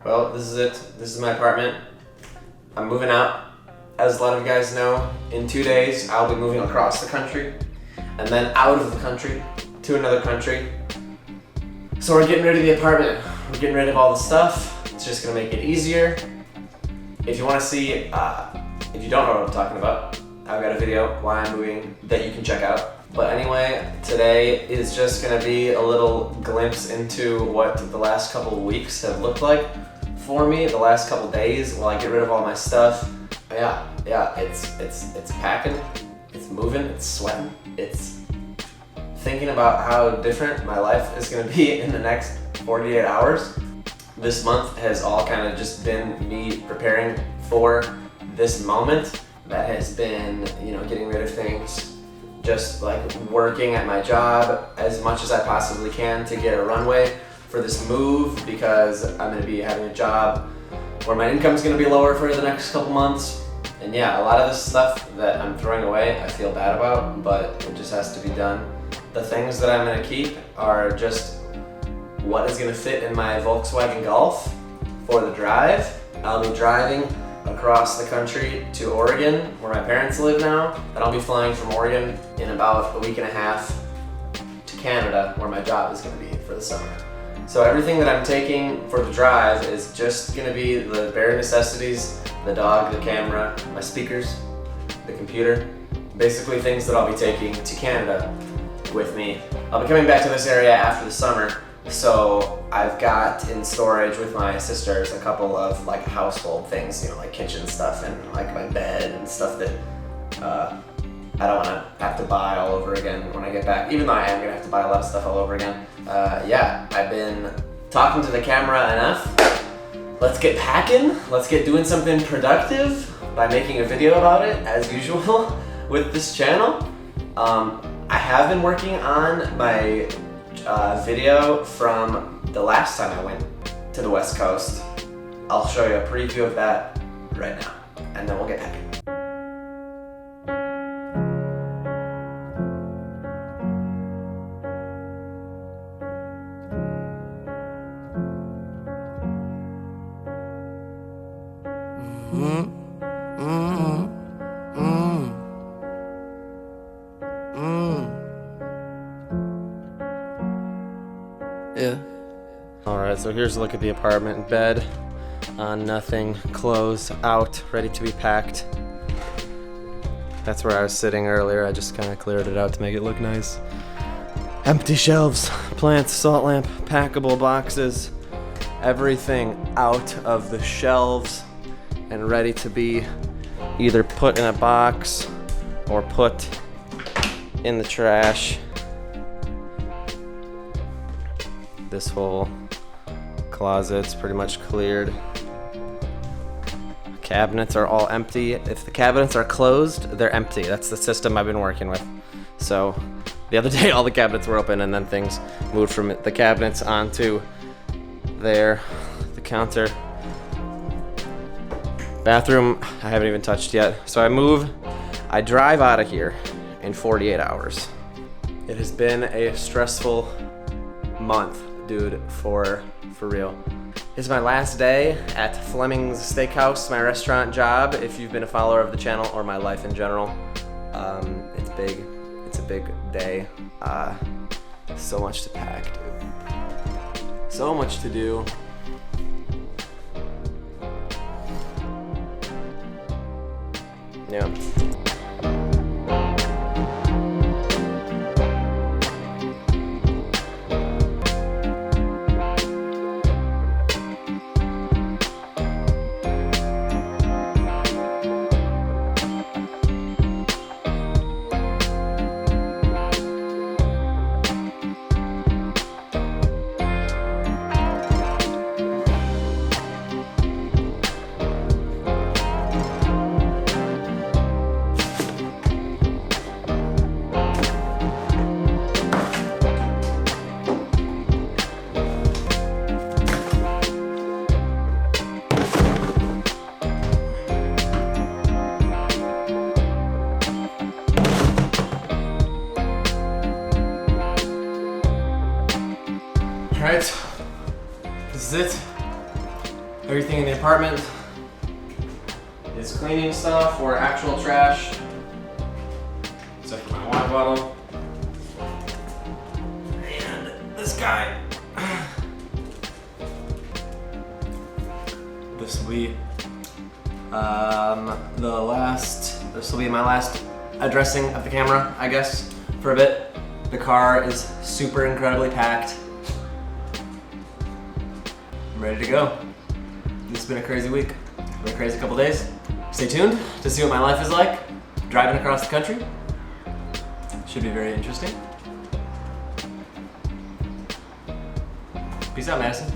Well, this is it. This is my apartment. I'm moving out. As a lot of you guys know, in 2 days I'll be moving across the country and then out of the country to another country. So we're getting rid of the apartment. We're getting rid of all the stuff. It's just gonna make it easier. If you wanna see, if you don't know what I'm talking about, I've got a video why I'm moving that you can check out. But anyway, today is just gonna be a little glimpse into what the last couple of weeks have looked like for me, the last couple of days while I get rid of all my stuff. Yeah, it's packing, it's moving, it's sweating, it's thinking about how different my life is gonna be in the next 48 hours. This month has all kind of just been me preparing for this moment. That has been, getting rid of things, just like working at my job as much as I possibly can to get a runway for this move, because I'm gonna be having a job where my income's gonna be lower for the next couple months. And yeah, a lot of this stuff that I'm throwing away, I feel bad about, but it just has to be done. The things that I'm gonna keep are just what is gonna fit in my Volkswagen Golf for the drive. I'll be driving across the country to Oregon, where my parents live now, and I'll be flying from Oregon in about a week and a half to Canada, where my job is gonna be for the summer. So everything that I'm taking for the drive is just gonna be the bare necessities: the dog, the camera, my speakers, the computer, basically things that I'll be taking to Canada with me. I'll be coming back to this area after the summer, so I've got in storage with my sisters a couple of like household things, like kitchen stuff and like my bed and stuff that I don't want to have to buy all over again when I get back, even though I am gonna have to buy a lot of stuff all over again. Yeah, I've been talking to the camera enough. Let's get packing. Let's get doing something productive by making a video about it, as usual with this channel. I have been working on my video from the last time I went to the West Coast. I'll show you a preview of that right now, and then we'll get packing. Yeah. Alright, so here's a look at the apartment. Bed on nothing, clothes out, ready to be packed. That's where I was sitting earlier. I just kind of cleared it out to make it look nice. Empty shelves, plants, salt lamp, packable boxes, everything out of the shelves and ready to be either put in a box or put in the trash. This whole closet's pretty much cleared. Cabinets are all empty. If the cabinets are closed, they're empty. That's the system I've been working with. So the other day all the cabinets were open and then things moved from the cabinets onto there, the counter. Bathroom, I haven't even touched yet. So I drive out of here in 48 hours. It has been a stressful month, dude, for real. It's my last day at Fleming's Steakhouse, my restaurant job. If you've been a follower of the channel or my life in general, it's big. It's a big day. So much to pack, dude. So much to do. Yeah. Everything in the apartment is cleaning stuff or actual trash. Except for my water bottle. And this guy. This will be this will be my last addressing of the camera, I guess, for a bit. The car is super incredibly packed. I'm ready to go. This has been a crazy week. It's been a crazy couple days. Stay tuned to see what my life is like driving across the country. Should be very interesting. Peace out, Madison.